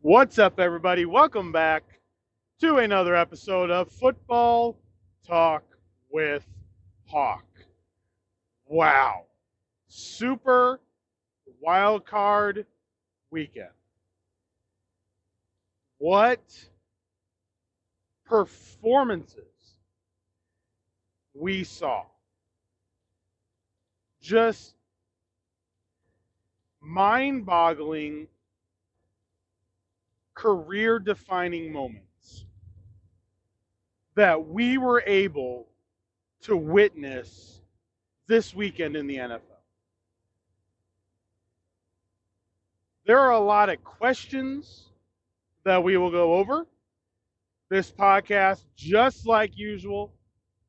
What's up, everybody? Welcome back to another episode of Football Talk with Hawk. Wow. Super wild card weekend. What performances we saw. Just mind-boggling, career-defining moments that we were able to witness this weekend in the NFL. There are a lot of questions that we will go over. This podcast, just like usual,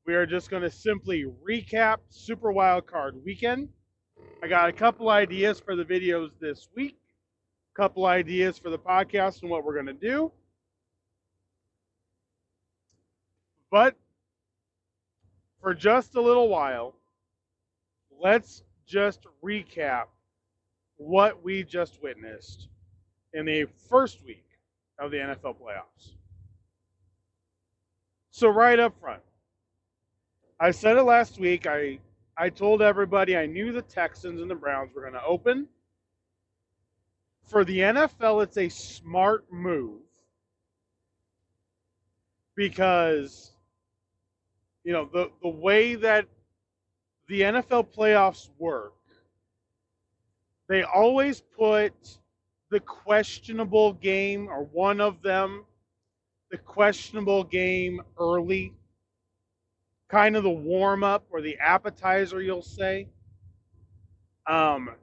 we are just going to simply recap Super Wildcard Weekend. I got a couple ideas for the videos this week, a couple ideas for the podcast and what we're going to do. But for just a little while, let's just recap what we just witnessed in the first week of the NFL playoffs. So right up front, I said it last week. I told everybody I knew the Texans and the Browns were going to open. For the NFL, it's a smart move because, the way that the NFL playoffs work, they always put the questionable game, or one of them, the questionable game early, kind of the warm-up or the appetizer, you'll say.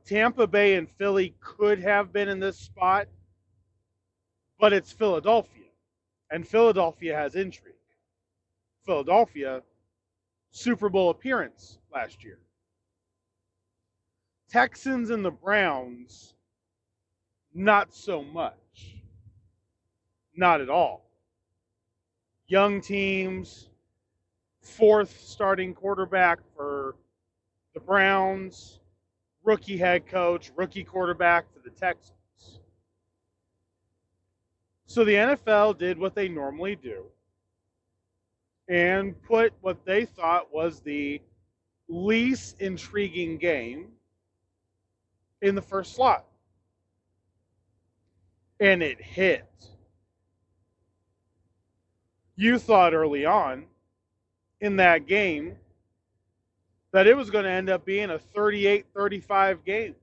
Tampa Bay and Philly could have been in this spot, but it's Philadelphia, and Philadelphia has intrigue. Philadelphia, Super Bowl appearance last year. Texans and the Browns, not so much. Not at all. Young teams, fourth starting quarterback for the Browns, rookie head coach, rookie quarterback for the Texans. So the NFL did what they normally do and put what they thought was the least intriguing game in the first slot. And it hit. You thought early on in that game that it was going to end up being a 38-35 game.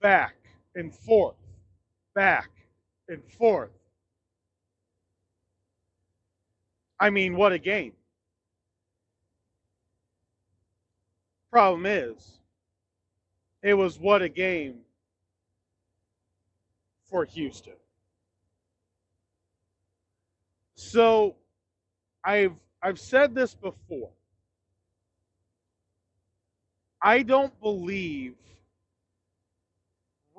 Back and forth. Back and forth. I mean, what a game. Problem is, it was what a game for Houston. So, I've said this before. I don't believe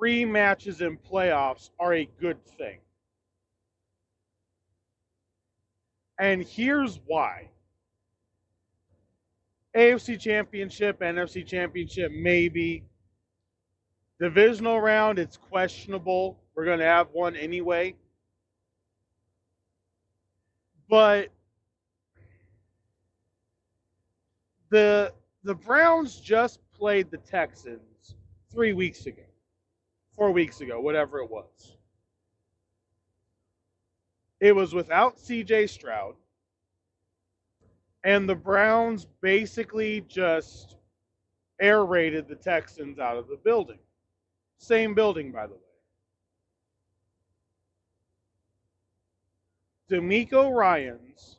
rematches in playoffs are a good thing. And here's why. AFC Championship, NFC Championship, maybe. Divisional round, it's questionable. We're going to have one anyway. But the Browns just played the Texans 3 weeks ago. 4 weeks ago, whatever it was. It was without C.J. Stroud. And the Browns basically just air raided the Texans out of the building. Same building, by the way. DeMeco Ryans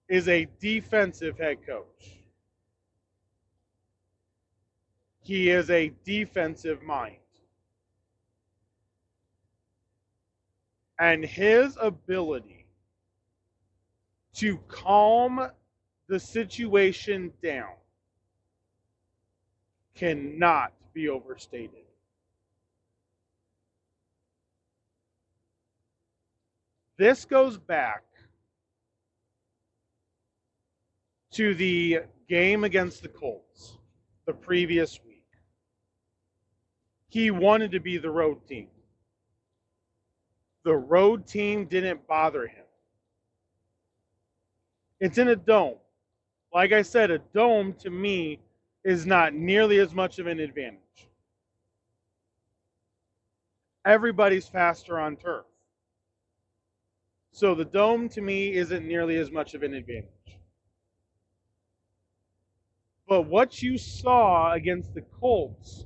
is a defensive head coach. He is a defensive mind. And his ability to calm the situation down cannot be overstated. This goes back to the game against the Colts the previous week. He wanted to be the road team. The road team didn't bother him. It's in a dome. Like I said, a dome to me is not nearly as much of an advantage. Everybody's faster on turf. So the dome to me isn't nearly as much of an advantage. But what you saw against the Colts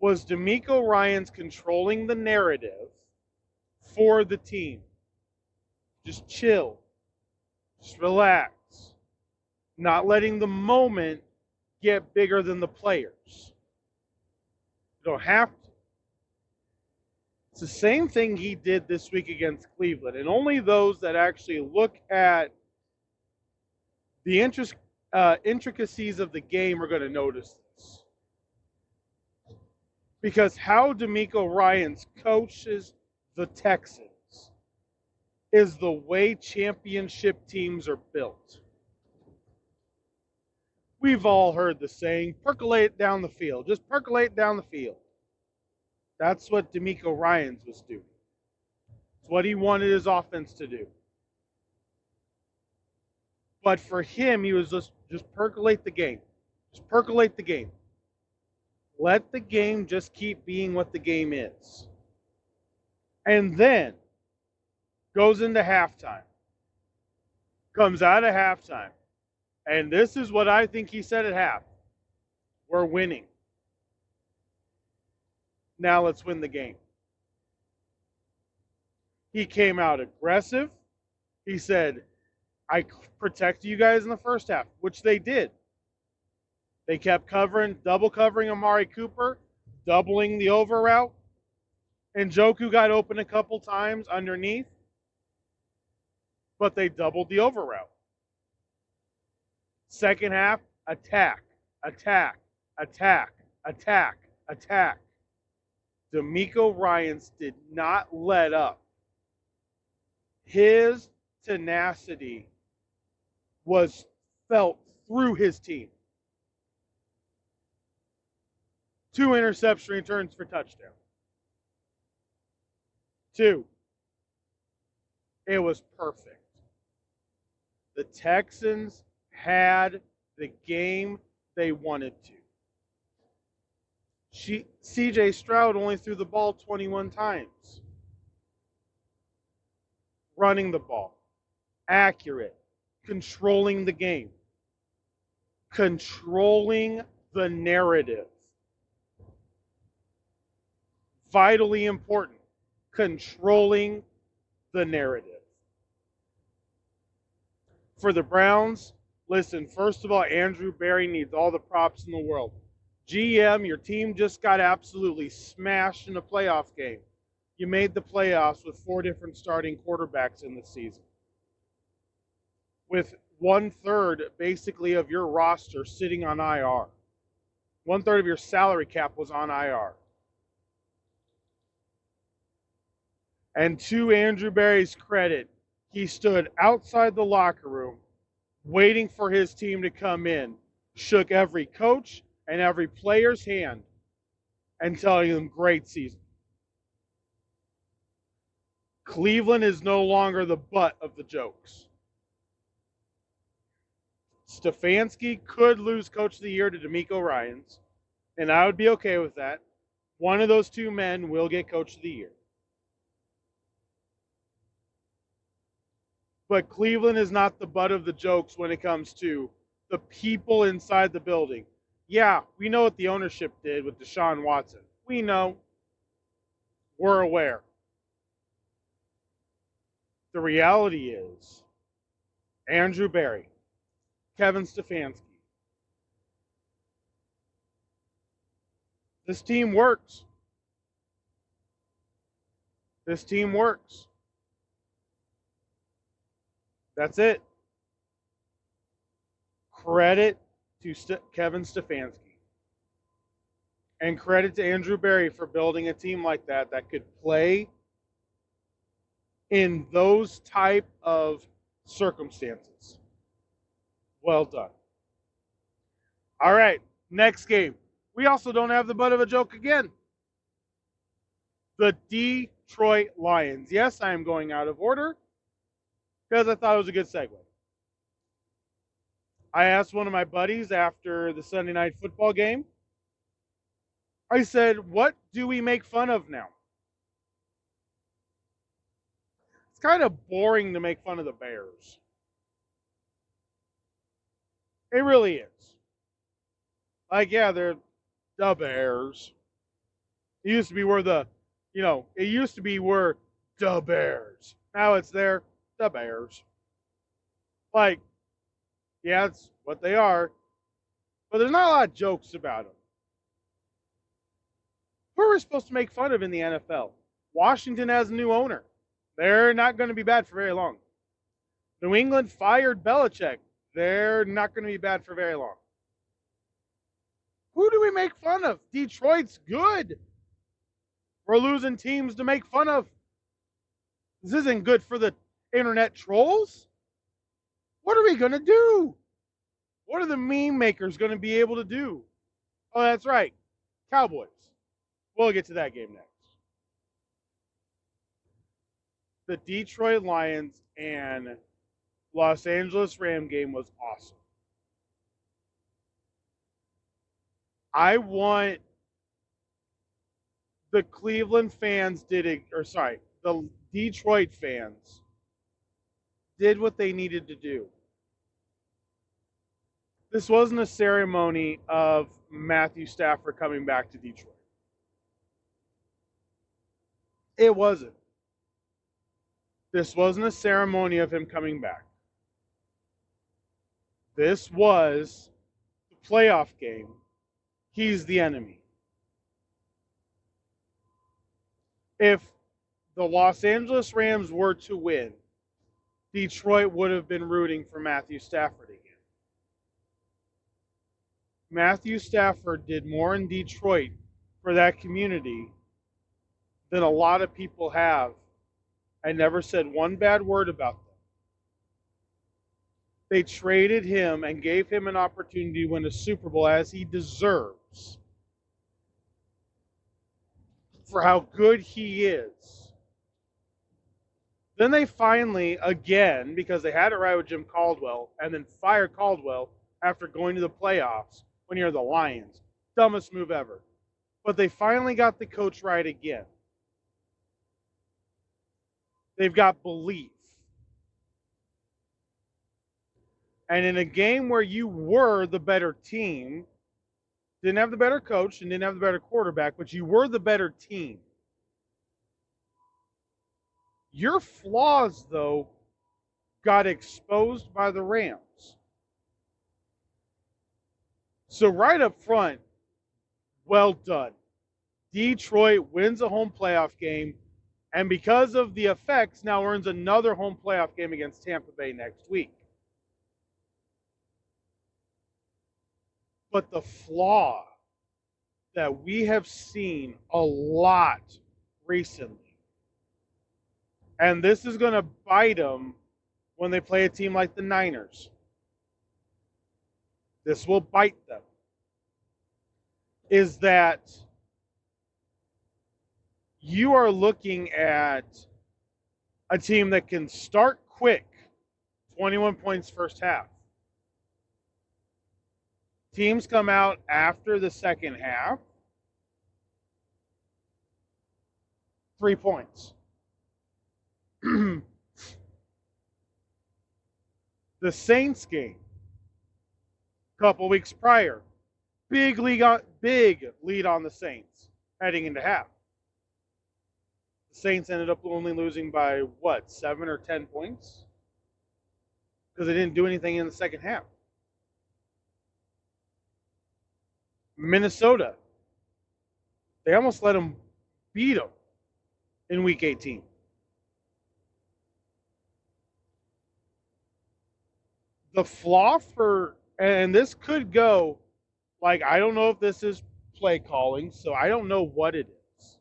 was D'Amico Ryans controlling the narrative for the team. Just chill. Just relax. Not letting the moment get bigger than the players. You don't have to. It's the same thing he did this week against Cleveland. And only those that actually look at the intricacies of the game are going to notice this. Because how D'Amico Ryans coaches the Texans is the way championship teams are built. We've all heard the saying, percolate down the field. Just percolate down the field. That's what D'Amico Ryans was doing. It's what he wanted his offense to do. But for him, he was just percolate the game. Just percolate the game. Let the game just keep being what the game is. And then goes into halftime. Comes out of halftime. And this is what I think he said at half. We're winning. Now let's win the game. He came out aggressive. He said, I protected you guys in the first half, which they did. They kept double covering Amari Cooper, doubling the over route. And Njoku got open a couple times underneath, but they doubled the over route. Second half, attack, attack, attack, attack, attack. D'Amico Ryans did not let up. His tenacity was felt through his team. 2 interception returns for touchdown. 2. It was perfect. The Texans had the game they wanted to. C.J. Stroud only threw the ball 21 times. Running the ball. Accurate. Controlling the game. Controlling the narrative. Vitally important. Controlling the narrative. For the Browns, listen, first of all, Andrew Berry needs all the props in the world. GM, your team just got absolutely smashed in a playoff game. You made the playoffs with 4 different starting quarterbacks in the season. With 1/3 basically of your roster sitting on IR. 1/3 of your salary cap was on IR. And to Andrew Berry's credit, he stood outside the locker room waiting for his team to come in, shook every coach and every player's hand, and telling them, great season. Cleveland is no longer the butt of the jokes. Stefanski could lose Coach of the Year to D'Amico Ryans, and I would be okay with that. One of those 2 men will get Coach of the Year. But Cleveland is not the butt of the jokes when it comes to the people inside the building. Yeah, we know what the ownership did with Deshaun Watson. We know. We're aware. The reality is, Andrew Berry, Kevin Stefanski, this team works. This team works. That's it. Credit to Kevin Stefanski. And credit to Andrew Berry for building a team like that could play in those type of circumstances. Well done. All right, next game. We also don't have the butt of a joke again. The Detroit Lions. Yes, I am going out of order because I thought it was a good segue. I asked one of my buddies after the Sunday night football game, I said, what do we make fun of now? It's kind of boring to make fun of the Bears. It really is. Like, yeah, they're the Bears. It used to be where the Bears. Now it's the Bears. Like, yeah, it's what they are. But there's not a lot of jokes about them. Who are we supposed to make fun of in the NFL? Washington has a new owner. They're not going to be bad for very long. New England fired Belichick. They're not going to be bad for very long. Who do we make fun of? Detroit's good. We're losing teams to make fun of. This isn't good for the internet trolls. What are we going to do? What are the meme makers going to be able to do? Oh, that's right. Cowboys. We'll get to that game next. The Detroit Lions and Los Angeles Rams game was awesome. I want the Cleveland fans the Detroit fans did what they needed to do. This wasn't a ceremony of Matthew Stafford coming back to Detroit. It wasn't. This wasn't a ceremony of him coming back. This was the playoff game. He's the enemy. If the Los Angeles Rams were to win, Detroit would have been rooting for Matthew Stafford again. Matthew Stafford did more in Detroit for that community than a lot of people have. I never said one bad word about them. They traded him and gave him an opportunity to win a Super Bowl as he deserves for how good he is. Then they finally, again, because they had it right with Jim Caldwell, and then fired Caldwell after going to the playoffs when you're the Lions. Dumbest move ever. But they finally got the coach right again. They've got belief. And in a game where you were the better team, didn't have the better coach and didn't have the better quarterback, but you were the better team. Your flaws, though, got exposed by the Rams. So right up front, well done. Detroit wins a home playoff game, and because of the effects, now earns another home playoff game against Tampa Bay next week. But the flaw that we have seen a lot recently, and this is going to bite them when they play a team like the Niners. This will bite them. Is that you are looking at a team that can start quick, 21 points first half. Teams come out after the second half, 3 points. The Saints game, a couple weeks prior, big lead on the Saints heading into half. The Saints ended up only losing by 7 or 10 points? Because they didn't do anything in the second half. Minnesota, they almost let them beat them in week 18. The flaw and this could go, I don't know if this is play calling, so I don't know what it is.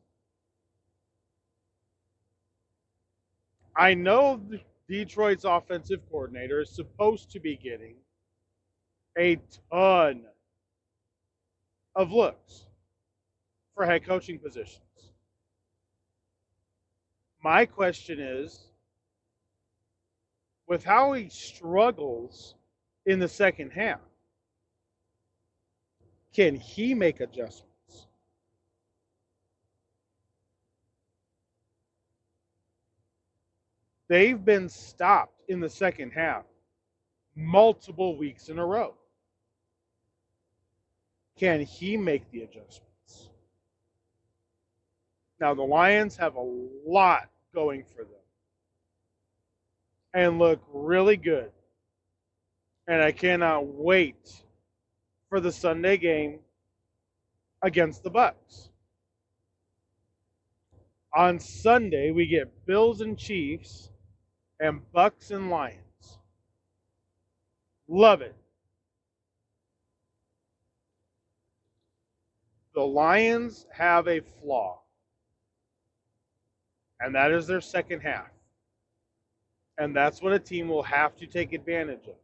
I know Detroit's offensive coordinator is supposed to be getting a ton of looks for head coaching positions. My question is, with how he struggles in the second half, can he make adjustments? They've been stopped in the second half multiple weeks in a row. Can he make the adjustments? Now, the Lions have a lot going for them and look really good. And I cannot wait for the Sunday game against the Bucks. On Sunday, we get Bills and Chiefs and Bucks and Lions. Love it. The Lions have a flaw, and that is their second half. And that's what a team will have to take advantage of.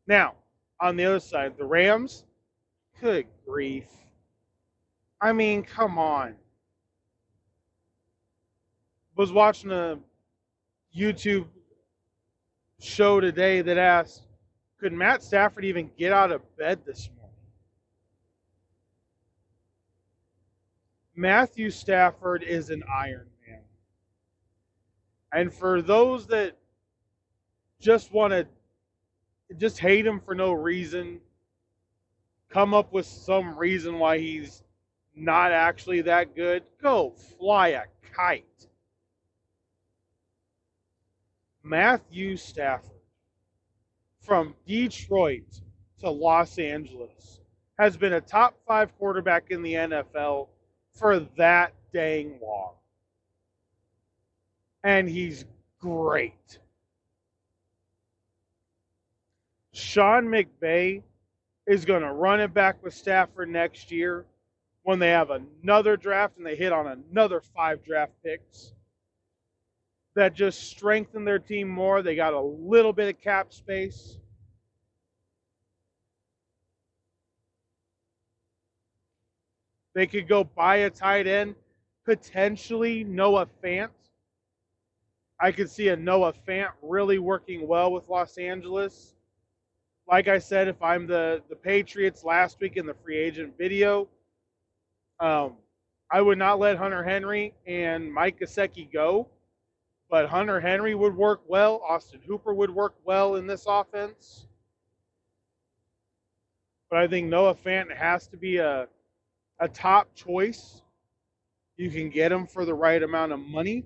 Now, on the other side, the Rams, good grief. I mean, come on. Was watching a YouTube show today that asked, could Matt Stafford even get out of bed this morning? Matthew Stafford is an Iron Man. And for those that just want to just hate him for no reason, come up with some reason why he's not actually that good, go fly a kite. Matthew Stafford, from Detroit to Los Angeles, has been a top 5 quarterback in the NFL for that dang long. And he's great. Sean McVay is going to run it back with Stafford next year when they have another draft and they hit on another 5 draft picks that just strengthen their team more. They got a little bit of cap space. They could go buy a tight end, potentially Noah Fant. I could see a Noah Fant really working well with Los Angeles. Like I said, if I'm the Patriots last week in the free agent video, I would not let Hunter Henry and Mike Gesicki go. But Hunter Henry would work well. Austin Hooper would work well in this offense. But I think Noah Fant has to be a top choice. You can get him for the right amount of money.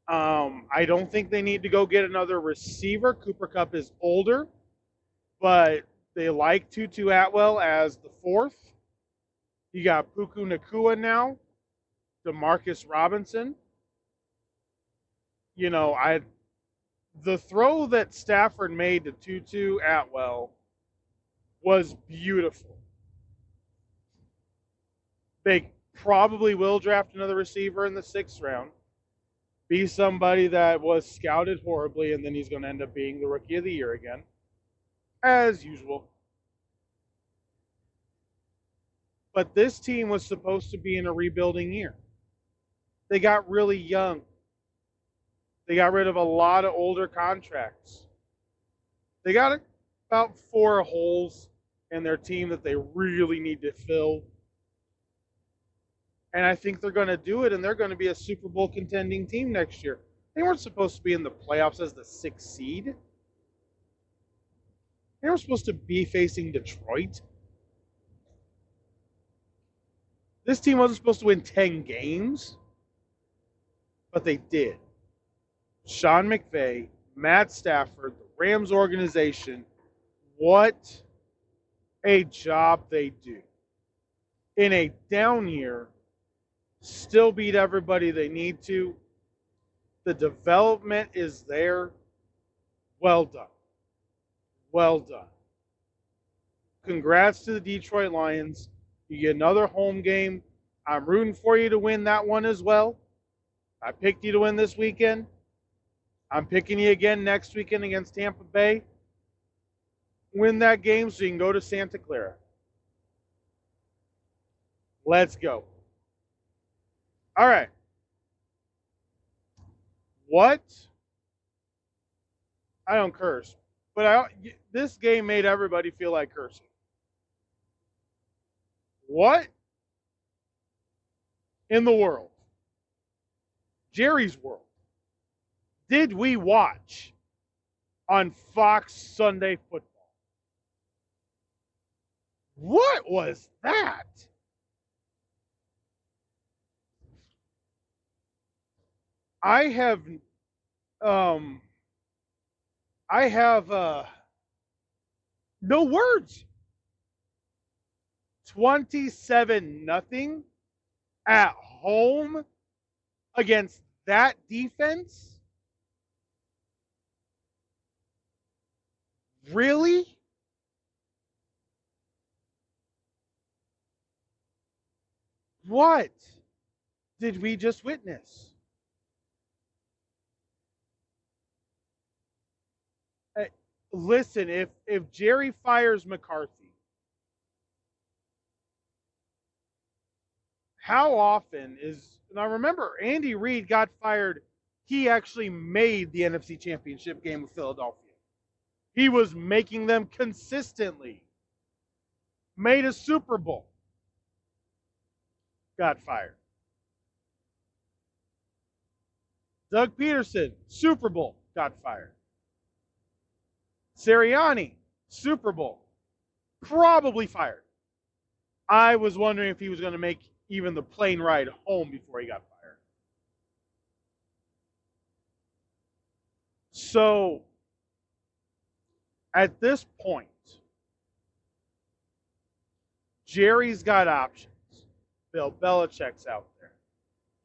I don't think they need to go get another receiver. Cooper Kupp is older, but they like Tutu Atwell as the 4th. You got Puka Nacua now, Demarcus Robinson. You know, the throw that Stafford made to Tutu Atwell was beautiful. They probably will draft another receiver in the 6th round. Be somebody that was scouted horribly, and then he's going to end up being the Rookie of the Year again, as usual. But this team was supposed to be in a rebuilding year. They got really young. They got rid of a lot of older contracts. They got about 4 holes in their team that they really need to fill. And I think they're going to do it, and they're going to be a Super Bowl contending team next year. They weren't supposed to be in the playoffs as the 6th seed. They were supposed to be facing Detroit. This team wasn't supposed to win 10 games, but they did. Sean McVay, Matt Stafford, the Rams organization, what a job they do. In a down year, still beat everybody they need to. The development is there. Well done. Well done. Congrats to the Detroit Lions. You get another home game. I'm rooting for you to win that one as well. I picked you to win this weekend. I'm picking you again next weekend against Tampa Bay. Win that game so you can go to Santa Clara. Let's go. All right. What? I don't curse, but this game made everybody feel like cursing. What in the world, Jerry's World, did we watch on Fox Sunday Football? What was that? I have um I have no words. 27-0 at home against that defense? Really? What did we just witness? Uh, Listen, if Jerry fires McCarthy, how often is, and I remember Andy Reid got fired, he actually made the NFC Championship game with Philadelphia. He was making them consistently. Made a Super Bowl. Got fired. Doug Peterson, Super Bowl, got fired. Sirianni, Super Bowl, probably fired. I was wondering if he was going to make even the plane ride home before he got fired. So, at this point, Jerry's got options. Bill Belichick's out there.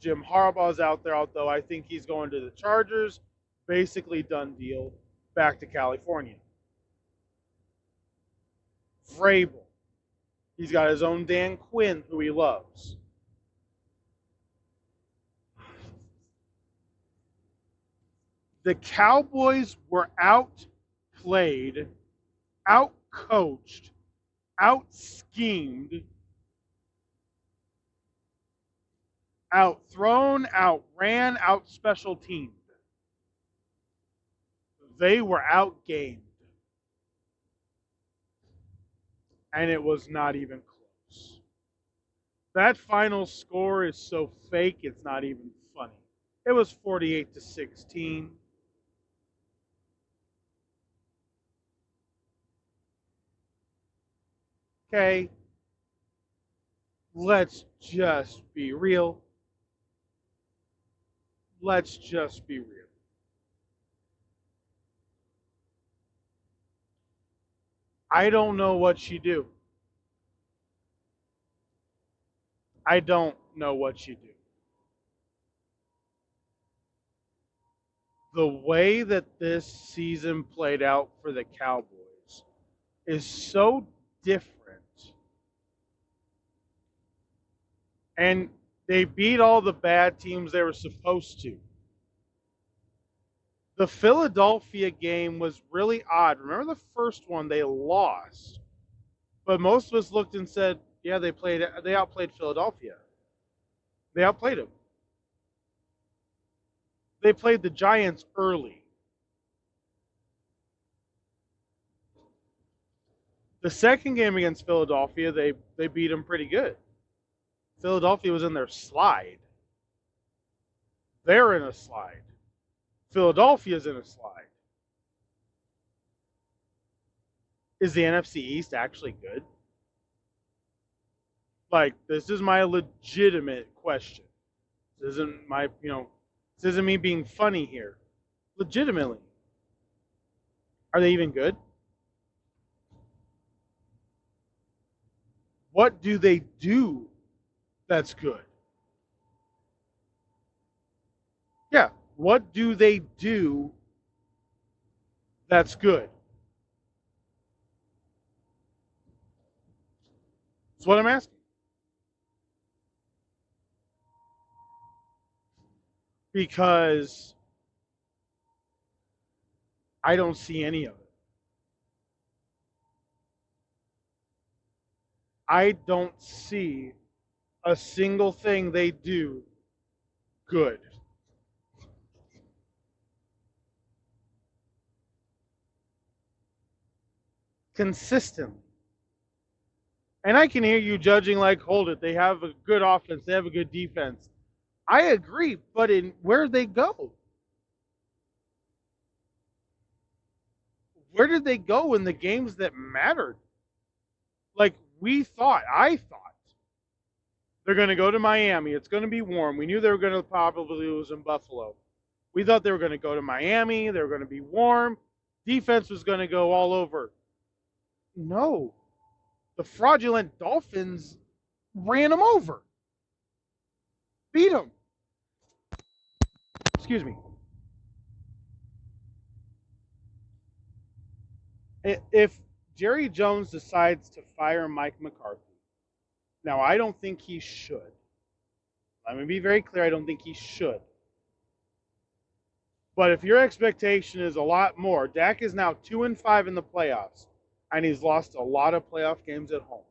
Jim Harbaugh's out there, although I think he's going to the Chargers. Basically done deal. Back to California. Vrabel. He's got his own Dan Quinn, who he loves. The Cowboys were outplayed, outcoached, out-schemed, outthrown, outran, out-special teamed. They were outgamed. And it was not even close. That final score is so fake, it's not even funny. It was 48-16. Okay, let's just be real. Let's just be real. I don't know what you do. I don't know what you do. The way that this season played out for the Cowboys is so different. And they beat all the bad teams they were supposed to. The Philadelphia game was really odd. Remember the first one they lost, but most of us looked and said, "Yeah, they outplayed Philadelphia. They outplayed them. They played the Giants early." The second game against Philadelphia, they beat them pretty good. Philadelphia was in their slide. They're in a slide. Philadelphia's in a slide. Is the NFC East actually good? Like, this is my legitimate question. This isn't my, this isn't me being funny here. Legitimately. Are they even good? What do they do that's good? Yeah, what do they do that's good? That's what I'm asking. Because I don't see any of it. I don't see a single thing they do good. consistently. And I can hear you judging like, hold it, they have a good offense, they have a good defense. I agree, but in where they go? Where did they go in the games that mattered? Like I thought they're going to go to Miami. It's going to be warm. We knew they were going to probably lose in Buffalo. We thought they were going to go to Miami. They were going to be warm. Defense was going to go all over. No. The fraudulent Dolphins ran them over. Beat them. Excuse me. If Jerry Jones decides to fire Mike McCarthy, now I don't think he should. Let me be very clear, I don't think he should. But if your expectation is a lot more, Dak is now 2-5 in the playoffs, and he's lost a lot of playoff games at home.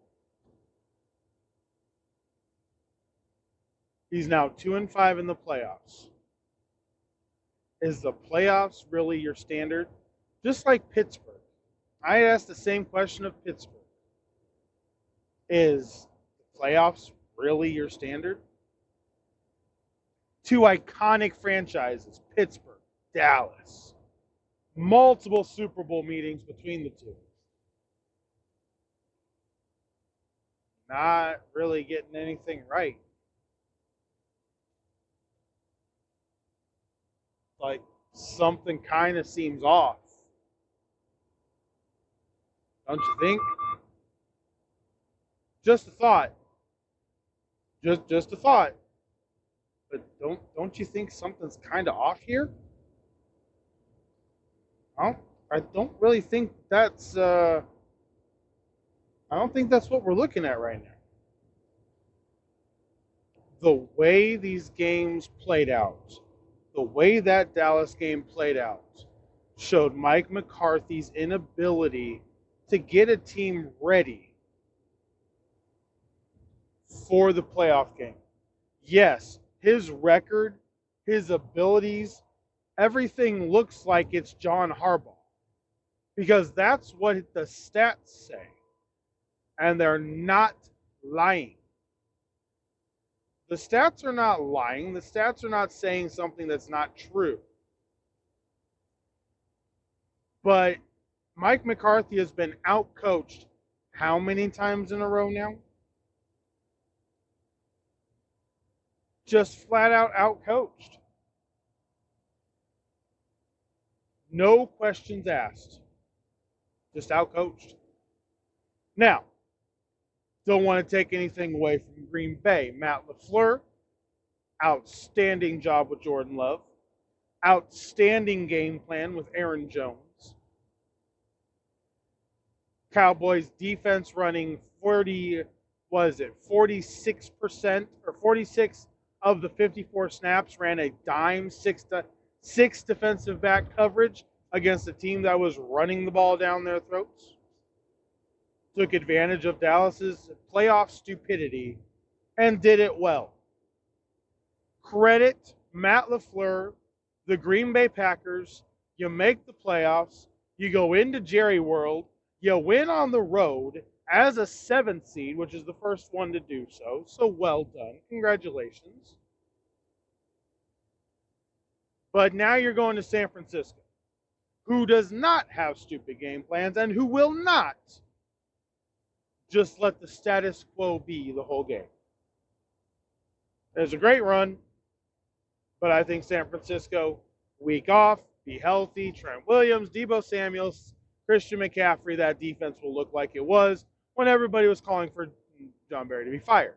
He's now 2-5 in the playoffs. Is the playoffs really your standard? Just like Pittsburgh. I asked the same question of Pittsburgh. Is the playoffs really your standard? Two iconic franchises, Pittsburgh, Dallas. Multiple Super Bowl meetings between the two. Not really getting anything right. Like something kind of seems off. Don't you think? Just a thought. Just a thought. But don't you think something's kind of off here? I don't really think that's I don't think that's what we're looking at right now. The way these games played out, the way that Dallas game played out, showed Mike McCarthy's inability to get a team ready for the playoff game. Yes, his record, his abilities, everything looks like it's John Harbaugh. Because that's what the stats say. And they're not lying. The stats are not lying. The stats are not saying something that's not true. But Mike McCarthy has been outcoached how many times in a row now? Just flat out outcoached. No questions asked. Just outcoached. Now, don't want to take anything away from Green Bay. Matt LaFleur, outstanding job with Jordan Love. Outstanding game plan with Aaron Jones. Cowboys defense running 46% or 46 of the 54 snaps ran a dime, six defensive back coverage against a team that was running the ball down their throats. Took advantage of Dallas's playoff stupidity and did it well. Credit Matt LaFleur, the Green Bay Packers. You make the playoffs. You go into Jerry World. You win on the road as a 7th seed, which is the first one to do so. So well done. Congratulations. But now you're going to San Francisco, who does not have stupid game plans and who will not just let the status quo be the whole game. There's a great run, but I think San Francisco, week off, be healthy, Trent Williams, Deebo Samuels, Christian McCaffrey, that defense will look like it was when everybody was calling for John Barry to be fired.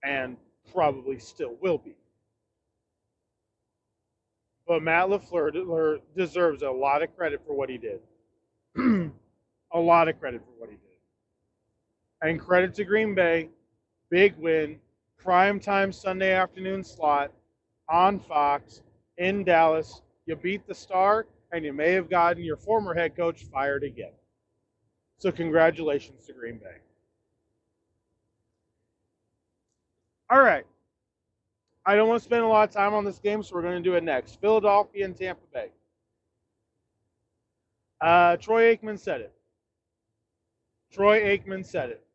And probably still will be. But Matt LaFleur deserves a lot of credit for what he did. A lot of credit for what he did. And credit to Green Bay, big win, primetime Sunday afternoon slot on Fox in Dallas. You beat the Star, and you may have gotten your former head coach fired again. So congratulations to Green Bay. All right. I don't want to spend a lot of time on this game, so we're going to do it next. Philadelphia and Tampa Bay. Troy Aikman said it. Troy Aikman said it.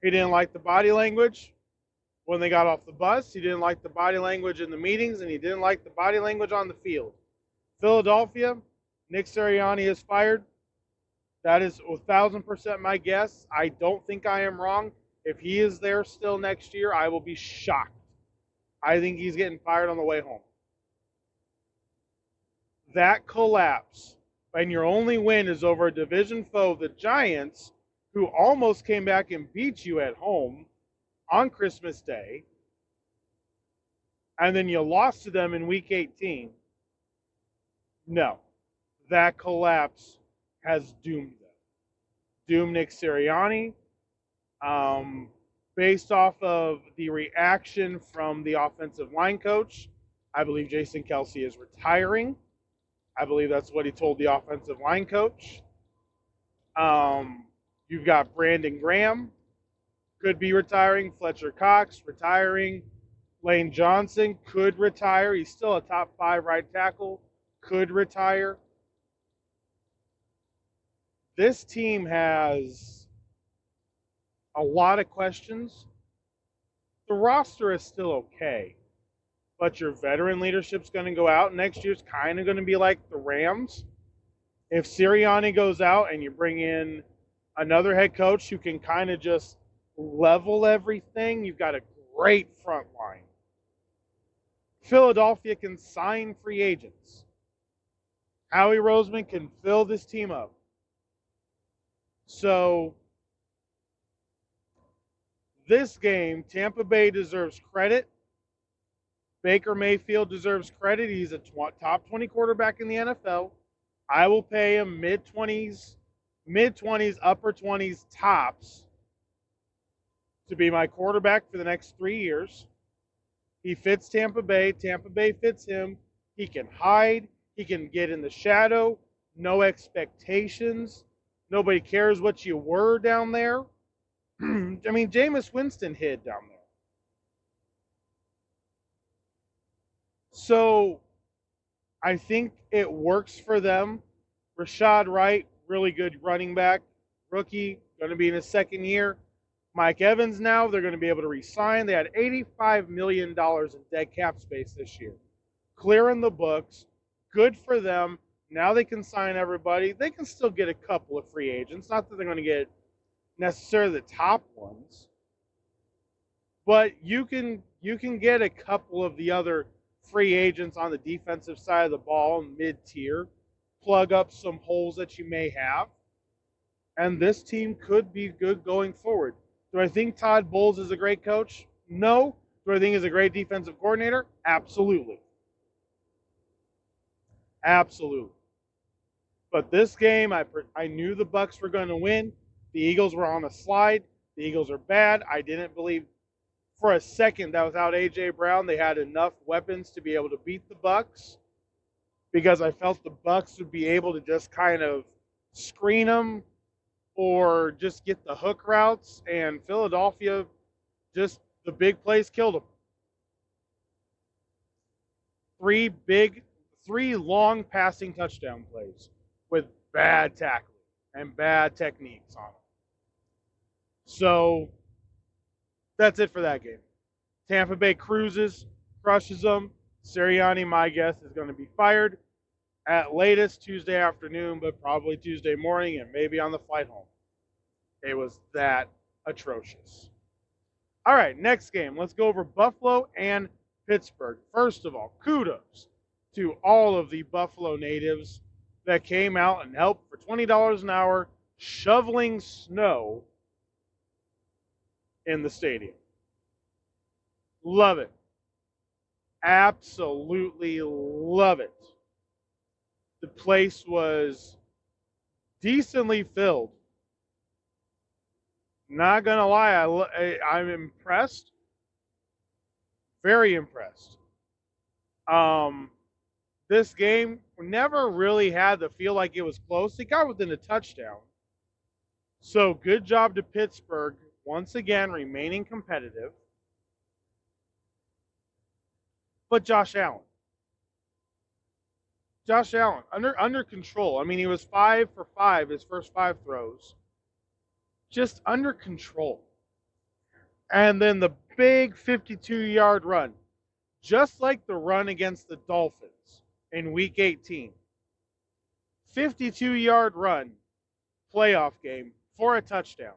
He didn't like the body language when they got off the bus. He didn't like the body language in the meetings, and he didn't like the body language on the field. Philadelphia, Nick Sirianni is fired. That is 1,000% my guess. I don't think I am wrong. If he is there still next year, I will be shocked. I think he's getting fired on the way home. That collapse, and your only win is over a division foe, the Giants, who almost came back and beat you at home on Christmas Day, and then you lost to them in Week 18. No, that collapse has doomed them. Doomed Nick Sirianni. Based off of the reaction from the offensive line coach, I believe Jason Kelce is retiring. I believe that's what he told the offensive line coach. You've got Brandon Graham, could be retiring. Fletcher Cox, retiring. Lane Johnson could retire. He's still a top 5 right tackle, could retire. This team has a lot of questions. The roster is still okay, but your veteran leadership's going to go out. Next year's kind of going to be like the Rams. If Sirianni goes out and you bring in another head coach who can kind of just level everything, you've got a great front line. Philadelphia can sign free agents. Howie Roseman can fill this team up. So this game, Tampa Bay deserves credit. Baker Mayfield deserves credit. He's a top 20 quarterback in the NFL. I will pay him mid-20s, upper 20s tops to be my quarterback for the next 3 years. He fits Tampa Bay. Tampa Bay fits him. He can hide. He can get in the shadow. No expectations. Nobody cares what you were down there. I mean, Jameis Winston hid down there. So I think it works for them. Rashad Wright, really good running back, rookie, going to be in his second year. Mike Evans now, they're going to be able to re-sign. They had $85 million in dead cap space this year. Clearing the books. Good for them. Now they can sign everybody. They can still get a couple of free agents. Not that they're going to get necessarily the top ones. But you can get a couple of the other free agents on the defensive side of the ball, mid-tier. Plug up some holes that you may have. And this team could be good going forward. Do I think Todd Bowles is a great coach? No. Do I think he's a great defensive coordinator? Absolutely. Absolutely. But this game, I knew the Bucs were going to win. The Eagles were on a slide. The Eagles are bad. I didn't believe for a second that without A.J. Brown, they had enough weapons to be able to beat the Bucs, because I felt the Bucs would be able to just kind of screen them or just get the hook routes, and Philadelphia, just the big plays killed them. Three long passing touchdown plays with bad tackling and bad techniques on them. So that's it for that game. Tampa Bay crushes them. Sirianni, my guess, is going to be fired at latest Tuesday afternoon, but probably Tuesday morning and maybe on the flight home. It was that atrocious. All right, next game. Let's go over Buffalo and Pittsburgh. First of all, kudos to all of the Buffalo natives that came out and helped for $20 an hour shoveling snow in the stadium. Love it. Absolutely love it. The place was decently filled. Not going to lie, I'm impressed. Very impressed. This game never really had the feel like it was close. It got within a touchdown. So good job to Pittsburgh, once again remaining competitive. But Josh Allen. Josh Allen, under control. I mean, he was 5 for 5 his first 5 throws. Just under control. And then the big 52-yard run, just like the run against the Dolphins in Week 18. 52-yard run, playoff game for a touchdown.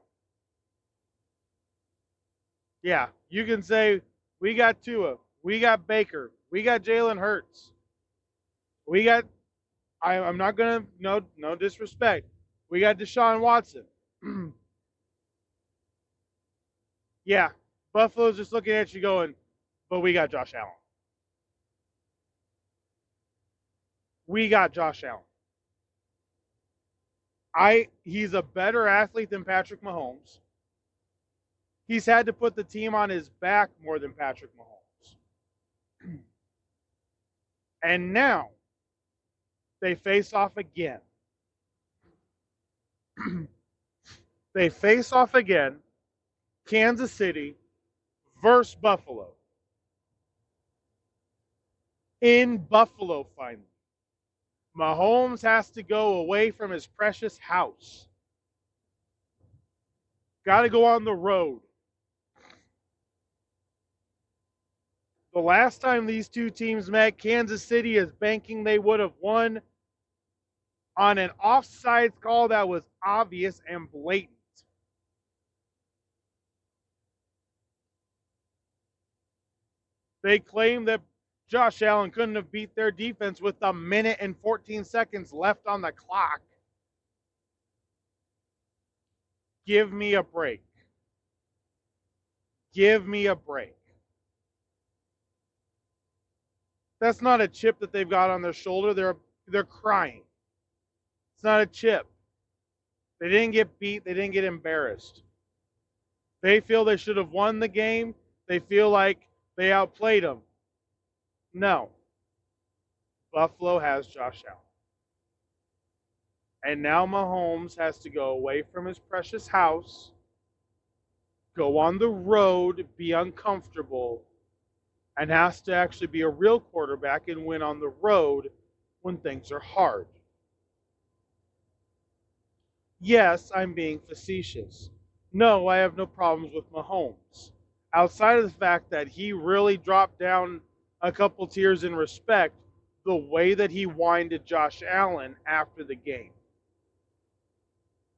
Yeah, you can say we got Tua, we got Baker, we got Jalen Hurts, we got. I'm not gonna no disrespect. We got Deshaun Watson. Yeah, Buffalo's just looking at you going, but we got Josh Allen. We got Josh Allen. He's a better athlete than Patrick Mahomes. He's had to put the team on his back more than Patrick Mahomes. And now they face off again. They face off again, Kansas City versus Buffalo. In Buffalo, finally. Mahomes has to go away from his precious house. Got to go on the road. The last time these two teams met, Kansas City is banking they would have won on an offsides call that was obvious and blatant. They claim that Josh Allen couldn't have beat their defense with a minute and 14 seconds left on the clock. Give me a break. Give me a break. That's not a chip that they've got on their shoulder. They're crying. It's not a chip. They didn't get beat. They didn't get embarrassed. They feel they should have won the game. They feel like they outplayed them. No. Buffalo has Josh Allen. And now Mahomes has to go away from his precious house, go on the road, be uncomfortable, and has to actually be a real quarterback and win on the road when things are hard. Yes, I'm being facetious. No, I have no problems with Mahomes. Outside of the fact that he really dropped down a couple tiers in respect, the way that he winded Josh Allen after the game.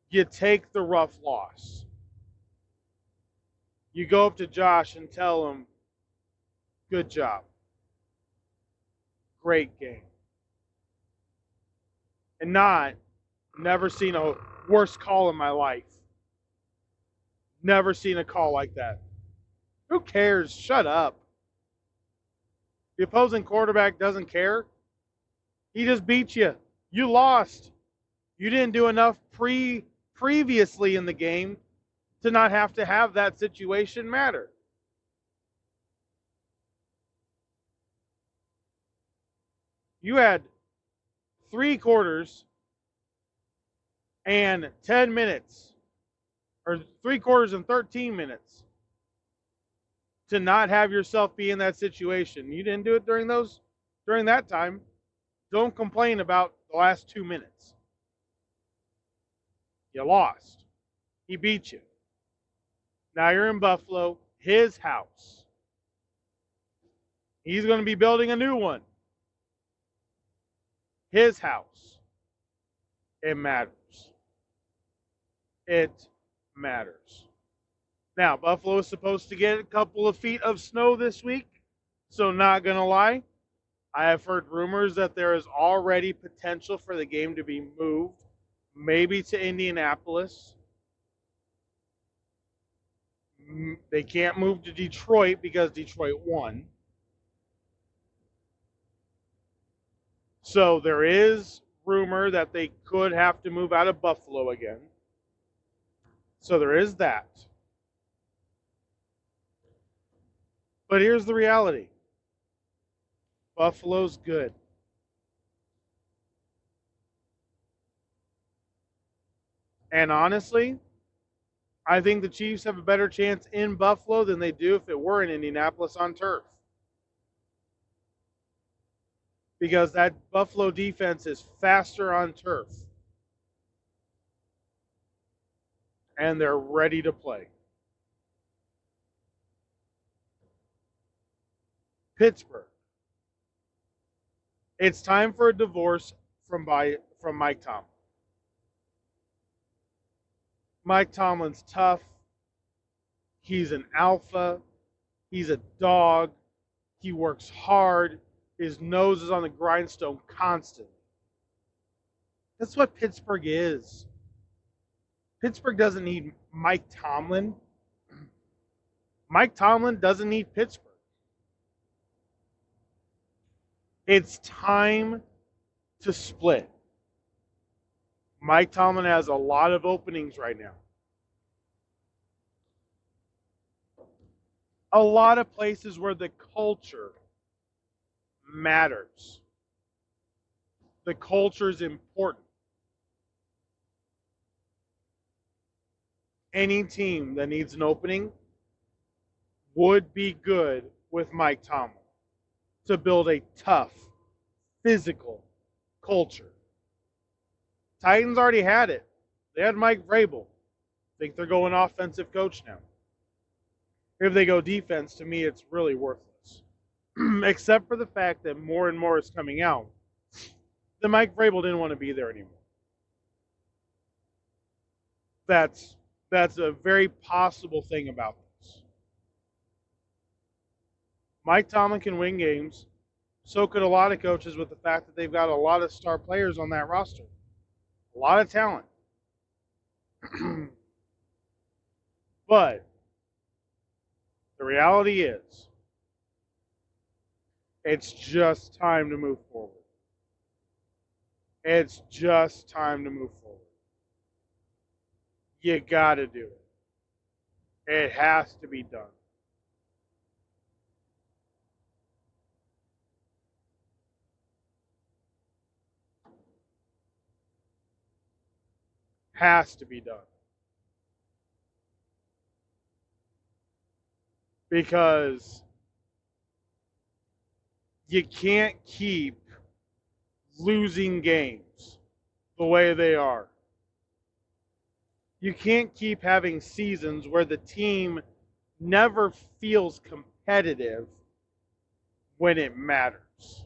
You take the rough loss. You go up to Josh and tell him, good job. Great game. And not, never seen a worse call in my life. Never seen a call like that. Who cares? Shut up. The opposing quarterback doesn't care. He just beat you. You lost. You didn't do enough previously in the game to not have to have that situation matter. You had 3 quarters and 10 minutes, or 3 quarters and 13 minutes to not have yourself be in that situation. You didn't do it during that time. Don't complain about the last 2 minutes. You lost. He beat you. Now you're in Buffalo, his house. He's going to be building a new one. His house. It matters. It matters. Now, Buffalo is supposed to get a couple of feet of snow this week, so not going to lie, I have heard rumors that there is already potential for the game to be moved, maybe to Indianapolis. They can't move to Detroit because Detroit won. So there is rumor that they could have to move out of Buffalo again. So there is that. But here's the reality. Buffalo's good. And honestly, I think the Chiefs have a better chance in Buffalo than they do if it were in Indianapolis on turf. because that Buffalo defense is faster on turf. And they're ready to play. Pittsburgh. It's time for a divorce from Mike Tomlin. Mike Tomlin's tough. He's an alpha. He's a dog. He works hard. His nose is on the grindstone constantly. That's what Pittsburgh is. Pittsburgh doesn't need Mike Tomlin. Mike Tomlin doesn't need Pittsburgh. It's time to split. Mike Tomlin has a lot of openings right now. A lot of places where the culture matters. The culture is important. Any team that needs an opening would be good with Mike Tomlin to build a tough, physical culture. Titans already had it. They had Mike Vrabel. I think they're going offensive coach now. If they go defense, to me, it's really worthless. Except for the fact that more and more is coming out that Mike Vrabel didn't want to be there anymore. That's a very possible thing about this. Mike Tomlin can win games. So could a lot of coaches with the fact that they've got a lot of star players on that roster. A lot of talent. But the reality is, it's just time to move forward. It's just time to move forward. You got to do it. It has to be done. Has to be done. Because you can't keep losing games the way they are. You can't keep having seasons where the team never feels competitive when it matters.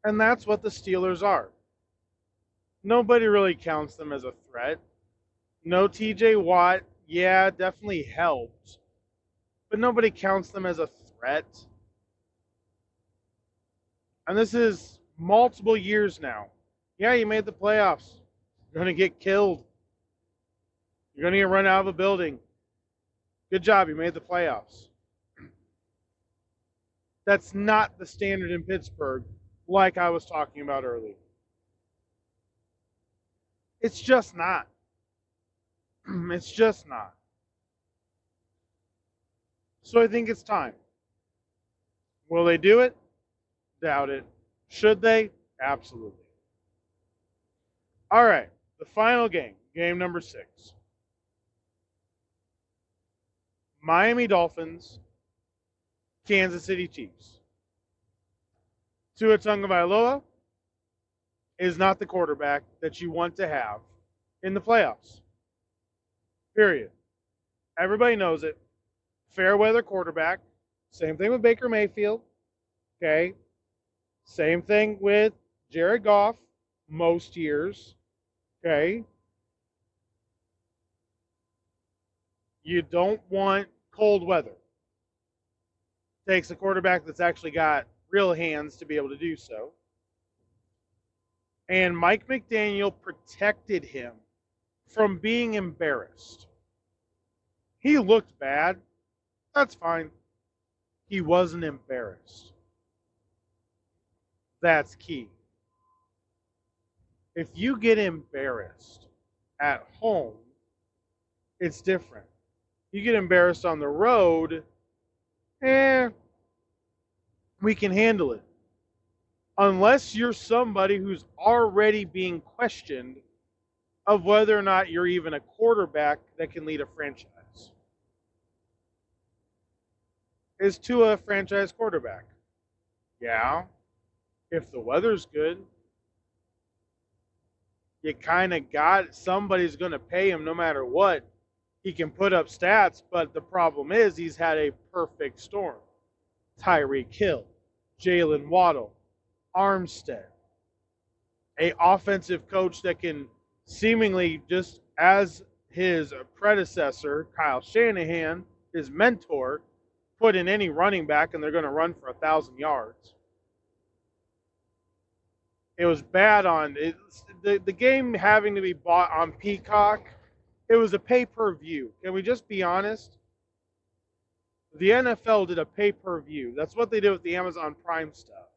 And that's what the Steelers are. Nobody really counts them as a threat. No TJ Watt, yeah, definitely helped. But nobody counts them as a threat. And this is multiple years now. Yeah, you made the playoffs. You're going to get killed. You're going to get run out of a building. Good job, you made the playoffs. That's not the standard in Pittsburgh, like I was talking about earlier. It's just not. It's just not. So I think it's time. Will they do it? Doubt it. Should they? Absolutely. All right, the final game, game number 6. Miami Dolphins, Kansas City Chiefs. Tua Tagovailoa is not the quarterback that you want to have in the playoffs. Period. Everybody knows it. Fair weather quarterback. Same thing with Baker Mayfield. Okay. Same thing with Jared Goff most years. Okay. You don't want cold weather. Takes a quarterback that's actually got real hands to be able to do so. And Mike McDaniel protected him from being embarrassed. He looked bad. That's fine. He wasn't embarrassed. That's key. If you get embarrassed at home, it's different. You get embarrassed on the road, we can handle it. Unless you're somebody who's already being questioned of whether or not you're even a quarterback that can lead a franchise. Is Tua a franchise quarterback? Yeah, if the weather's good, you kind of got somebody's going to pay him no matter what. He can put up stats, but the problem is he's had a perfect storm. Tyreek Hill, Jalen Waddle, Armstead, a offensive coach that can seemingly just as his predecessor, Kyle Shanahan, his mentor, put in any running back and they're going to run for 1,000 yards. It was bad on it, the game having to be bought on Peacock. It was a pay-per-view. Can we just be honest? The NFL did a pay-per-view. That's what they did with the Amazon Prime stuff.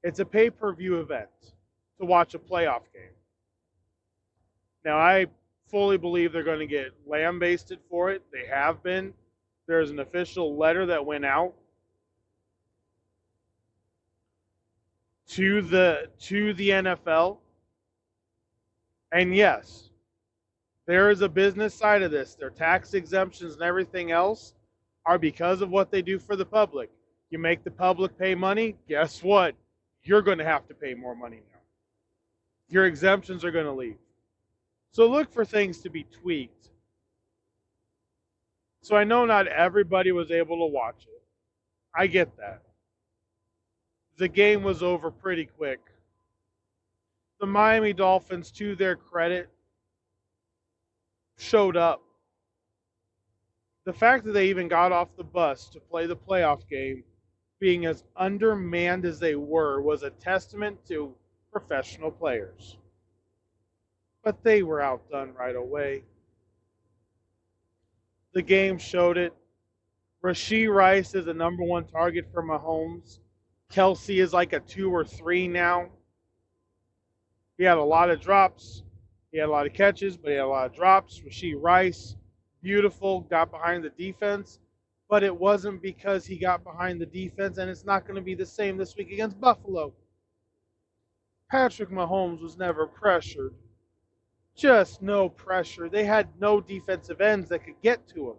It's a pay-per-view event to watch a playoff game. Now, I fully believe they're going to get lambasted for it. They have been. There's an official letter that went out to the NFL. And yes, there is a business side of this. Their tax exemptions and everything else are because of what they do for the public. You make the public pay money, guess what? You're going to have to pay more money now. Your exemptions are going to leave. So look for things to be tweaked. So I know not everybody was able to watch it. I get that. The game was over pretty quick. The Miami Dolphins, to their credit, showed up. The fact that they even got off the bus to play the playoff game, being as undermanned as they were, was a testament to professional players. But they were outdone right away. The game showed it. Rashee Rice is the number one target for Mahomes. Kelsey is like a 2 or 3 now. He had a lot of drops. He had a lot of catches, but he had a lot of drops. Rashee Rice, beautiful, got behind the defense. But it wasn't because he got behind the defense, and it's not going to be the same this week against Buffalo. Patrick Mahomes was never pressured. Just no pressure. They had no defensive ends that could get to him.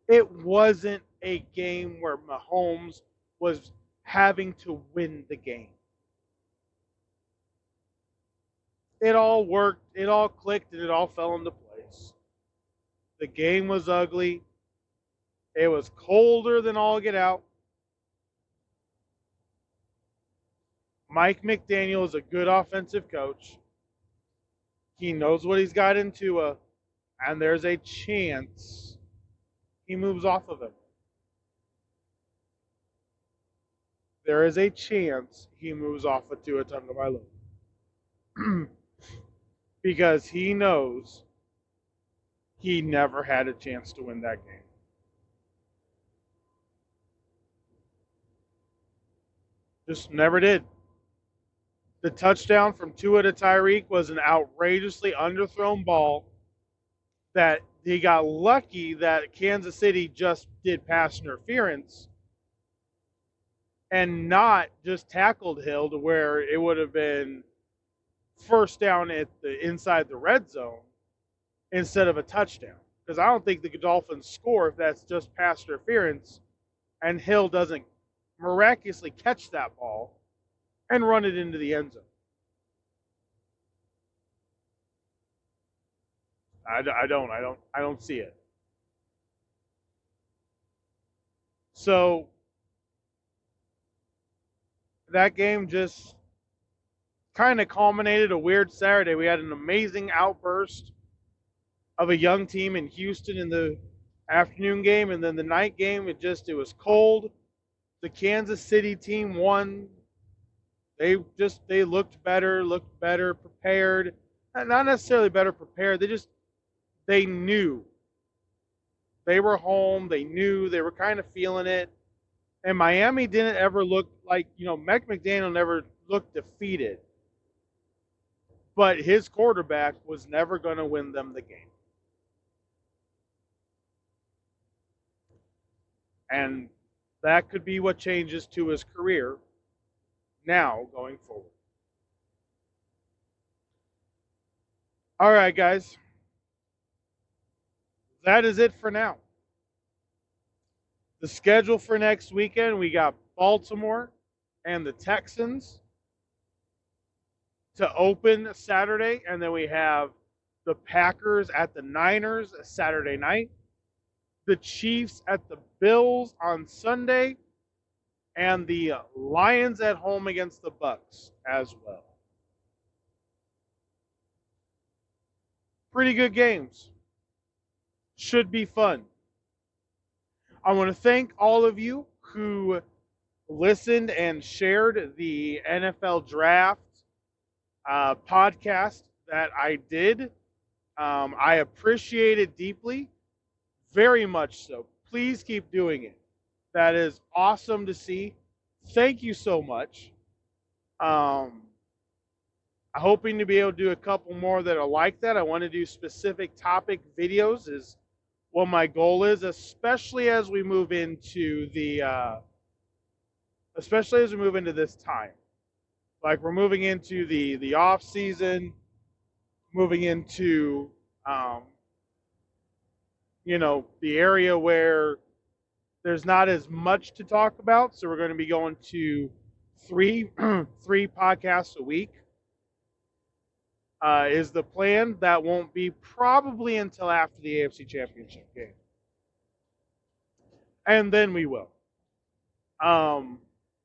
It wasn't a game where Mahomes was having to win the game. It all worked, it all clicked, and it all fell into place. The game was ugly. It was colder than all get out. Mike McDaniel is a good offensive coach. He knows what he's got in Tua, and there's a chance he moves off of him. There is a chance he moves off of Tua Tagovailoa. Because he knows he never had a chance to win that game. Just never did. The touchdown from Tua to Tyreek was an outrageously underthrown ball that he got lucky that Kansas City just did pass interference and not just tackled Hill to where it would have been first down at the inside the red zone instead of a touchdown. Because I don't think the Dolphins score if that's just pass interference and Hill doesn't miraculously catch that ball and run it into the end zone. I don't see it. So that game just kind of culminated a weird Saturday. We had an amazing outburst of a young team in Houston in the afternoon game, and then the night game, it was cold. The Kansas City team won. They looked better, prepared. Not necessarily better prepared. They knew. They were home. They knew. They were kind of feeling it. And Miami didn't ever look like, Mike McDaniel never looked defeated. But his quarterback was never going to win them the game. And that could be what changes to his career now going forward. All right, guys. That is it for now. The schedule for next weekend, we got Baltimore and the Texans to open Saturday, and then we have the Packers at the Niners Saturday night, the Chiefs at the Bills on Sunday, and the Lions at home against the Bucks as well. Pretty good games. Should be fun. I want to thank all of you who listened and shared the NFL Draft podcast that I did. I appreciate it deeply, very much so. Please keep doing it. That is awesome to see. Thank you so much. I'm hoping to be able to do a couple more that are like that. I want to do specific topic videos is what my goal is, especially as we move into this time. Like we're moving into the off season, moving into the area where there's not as much to talk about. So we're going to be going to three podcasts a week. Is the plan. That won't be probably until after the AFC Championship game. And then we will.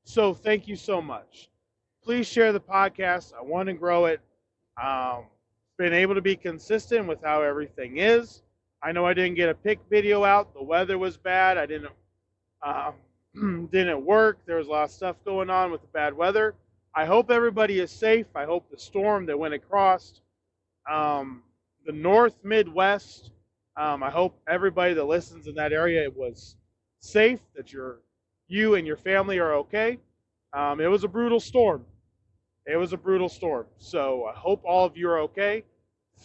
So thank you so much. Please share the podcast. I want to grow it. Been able to be consistent with how everything is. I know I didn't get a pick video out. The weather was bad. I didn't work. There was a lot of stuff going on with the bad weather. I hope everybody is safe. I hope the storm that went across the North Midwest, I hope everybody that listens in that area was safe, that you and your family are okay. It was a brutal storm. So I hope all of you are okay.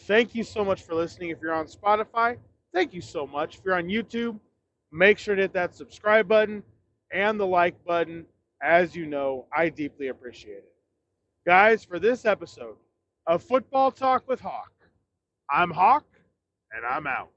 Thank you so much for listening. If you're on Spotify, thank you so much. If you're on YouTube, make sure to hit that subscribe button and the like button. As you know, I deeply appreciate it. Guys, for this episode of Football Talk with Hawk, I'm Hawk, and I'm out.